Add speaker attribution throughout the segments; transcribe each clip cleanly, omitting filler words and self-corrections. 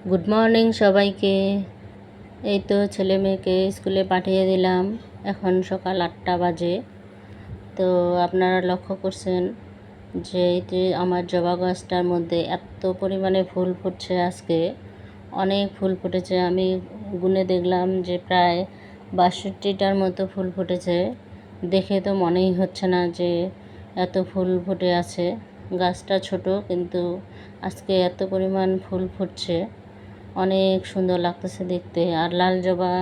Speaker 1: Good morning সবাইকে। এই তো ছেলে মেয়েকে স্কুলে পাঠিয়ে দিলাম। এখন সকাল 8টা বাজে। তো আপনারা লক্ষ্য করছেন যে এই আমার জবা গাছটার মধ্যে এত পরিমাণে ফুল ফুটছে। আজকে অনেক ফুল ফুটেছে। আমি গুনে দেখলাম যে প্রায় 62টার মতো ফুল ফুটেছে। দেখে তো মনেই হচ্ছে না যে এত ফুল ফুটে আছে। গাছটা ছোট, কিন্তু আজকে এত পরিমাণ ফুল ফুটছে, অনেক সুন্দর লাগতেছে দেখতে। আর লাল জবা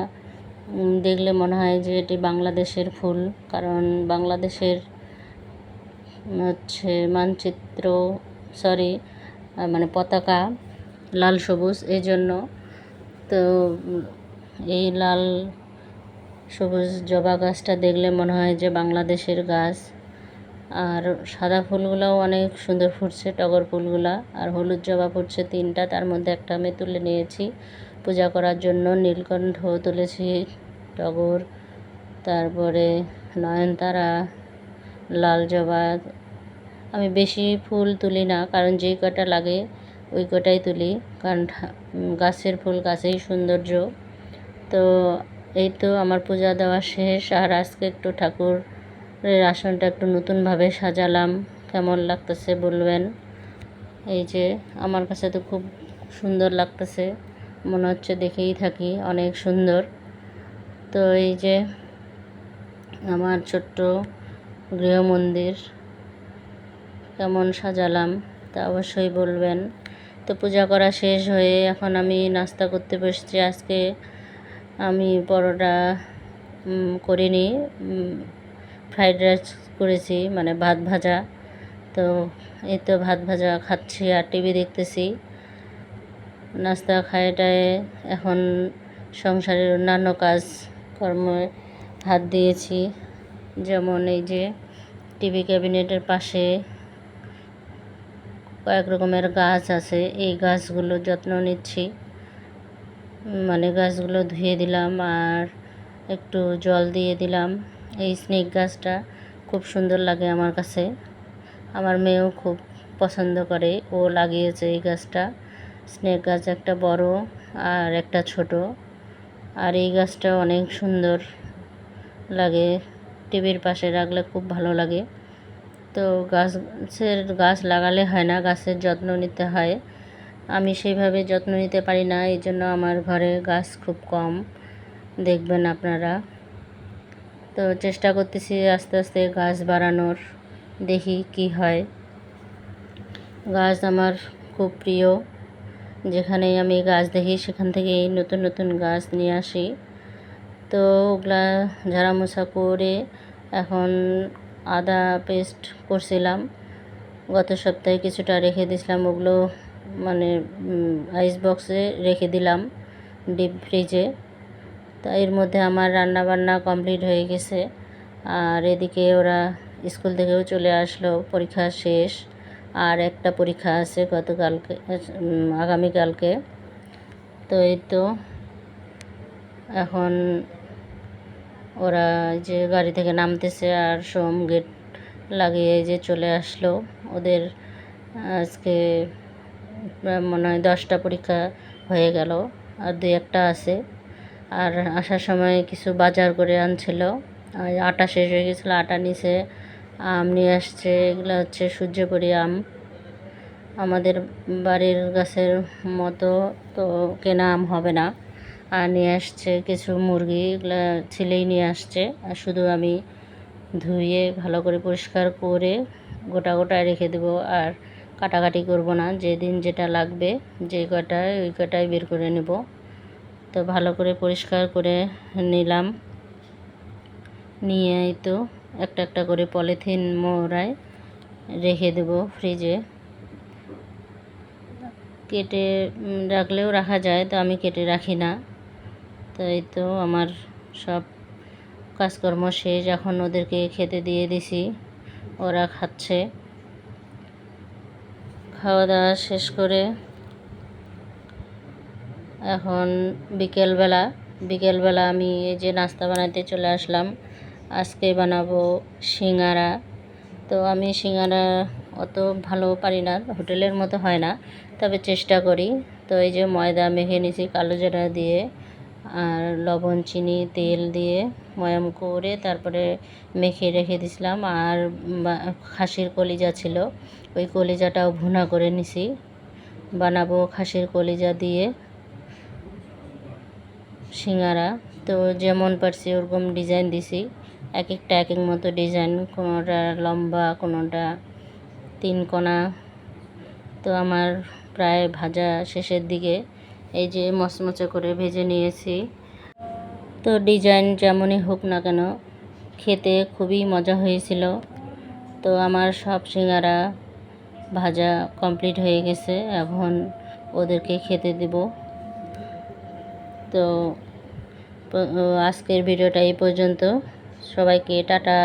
Speaker 1: দেখলে মনে হয় যে এটি বাংলাদেশের ফুল, কারণ বাংলাদেশের হচ্ছে মানচিত্র মানে পতাকা লাল সবুজ, এই জন্য। তো এই লাল সবুজ জবা গাছটা দেখলে মনে হয় যে বাংলাদেশের গাছ। আর সাদা ফুলগুলোও অনেক সুন্দর ফুটছে, টগর ফুলগুলা। আর হলুদ জবা ফুটছে 3টা, তার মধ্যে একটা আমি তুলে নিয়েছি পূজা করার জন্য। নীলকণ্ঠ তুলেছি, টগর, তারপরে নয়নতারা, লাল জবা। আমি বেশি ফুল তুলি না, কারণ যেই কটা লাগে ওই কটাই তুলি, কারণ গাছের ফুল গাছেই সৌন্দর্য। তো এই তো আমার পূজা দেওয়া শেষ। আর আজকে একটু ঠাকুরের আসনটা একটু নতুনভাবে সাজালাম। কেমন লাগতেছে বলবেন। এই যে আমার কাছে তো খুব সুন্দর লাগতেছে, মনে হচ্ছে দেখেই থাকি, অনেক সুন্দর। তো এই যে আমার ছোট্ট গৃহমন্দির কেমন সাজালাম তা অবশ্যই বলবেন। তো পূজা করা শেষ হয়ে এখন আমি নাস্তা করতে বসছি। আজকে আমি পরোটা করিনি, ফ্রাইড রাইস করেছি, মানে ভাত ভাজা। তো এই তো ভাত ভাজা খাচ্ছি আর টিভি দেখতেছি। নাস্তা খাইটায় এখন সংসারের অন্যান্য কাজকর্মে হাত দিয়েছি। যেমন এই যে টিভি ক্যাবিনেটের পাশে কয়েক রকমের গাছ আছে, এই গাছগুলোর যত্ন নিচ্ছি। মানে গাছগুলো ধুয়ে দিলাম আর একটু জল দিয়ে দিলাম। এই স্নেক গাছটা খুব সুন্দর লাগে আমার কাছে, আমার মেয়েও খুব পছন্দ করে, ও লাগিয়েছে এই গাছটা। স্নেক গাছ একটা বড় আর একটা ছোট। আর এই গাছটা অনেক সুন্দর লাগে, টিভির পাশে রাখলে খুব ভালো লাগে। তো গাছ লাগালে হয় না, গাছের যত্ন নিতে হয়। আমি সেইভাবে যত্ন নিতে পারি না, এই জন্য আমার ঘরে গাছ খুব কম দেখবেন আপনারা। তো চেষ্টা করতেছি আস্তে আস্তে গাছ বাড়ানোর, দেখি কি হয়। গাছ আমার খুব প্রিয়, যেখানেই আমি গাছ দেখি সেখান থেকেই নতুন নতুন গাছ নিয়ে আসি। তো ওগুলা ঝাড়া মোছা করে এখন আদা পেস্ট করছিলাম। গত সপ্তাহে কিছুটা রেখে দিয়েছিলাম, ওগুলো মানে আইস বক্সে রেখে দিলাম, ডিপ ফ্রিজে। তা এর মধ্যে আমার রান্না বান্না কমপ্লিট হয়ে গেছে। আর এদিকে ওরা স্কুল থেকেও চলে আসলো, পরীক্ষা শেষ। আর একটা পরীক্ষা আছে আগামীকালকে। তো এই তো এখন ওরা যে গাড়ি থেকে নামতেছে আর সোম গেট লাগিয়ে যে চলে আসলো। ওদের আজকে মনে হয় 10টা পরীক্ষা হয়ে গেল, আর 2-1টা আছে। আর আসার সময় কিছু বাজার করে আনছিল, আর আটা শেষ হয়ে গেছিলো, আটা নিচে আম নিয়ে আসছে। এগুলো হচ্ছে সূর্যপুরি আম, আমাদের বাড়ির গাছের মতো, তো কেনা আম হবে না। আর নিয়ে আসছে কিছু মুরগি, এগুলো ছেলেই নিয়ে আসছে। আর শুধু আমি ধুয়ে ভালো করে পরিষ্কার করে গোটা গোটা রেখে দেবো, আর কাটাকাটি করব না। যেদিন যেটা লাগবে যে কটায় ওই কটায় বের করে নেব। তো ভালো করে পরিষ্কার করে নিলাম, নিয়ে এই তো একটা একটা করে পলিথিন মোড়ায় রেখে দেব ফ্রিজে। কেটে রাখলেও রাখা যায়, তো আমি কেটে রাখি না। তো এই তো আমার সব কাজকর্ম শেষ, এখন ওদেরকে খেতে দিয়ে দিছি, ওরা খাচ্ছে। খাওয়া দাওয়া শেষ করে এখন বিকেলবেলা আমি এই যে নাস্তা বানাতে চলে আসলাম। আজকে বানাবো সিঙ্গারা। তো আমি সিঙ্গারা অত ভালো পারি না, হোটেলের মতো হয় না, তবে চেষ্টা করি। তো এই যে ময়দা মেখে নিয়েছি কালো জিরা দিয়ে, আর লবণ, চিনি, তেল দিয়ে ময়াম করে তারপরে মেখে রেখে দিয়েছিলাম। আর খাসির কলিজা ছিল, ওই কলিজাটাও ভুনা করে নিছি। বানাবো খাসির কলিজা দিয়ে সিঙ্গারা। তো যেমন পারছি ওরকম ডিজাইন দিছি, এক একটা এক এক মতো ডিজাইন, কোনোটা লম্বা, কোনোটা 3 কোনা। তো আমার প্রায় ভাজা শেষের দিকে, এই যে মচমচে করে ভেজে নিয়েছি। তো ডিজাইন যেমনই হোক না কেন, খেতে খুবই মজা হয়েছিল। তো আমার সব সিঙ্গারা ভাজা কমপ্লিট হয়ে গেছে, এখন ওদেরকে খেতে দেব। তো আজকের ভিডিওটা এই পর্যন্ত। সবাইকে টাটা।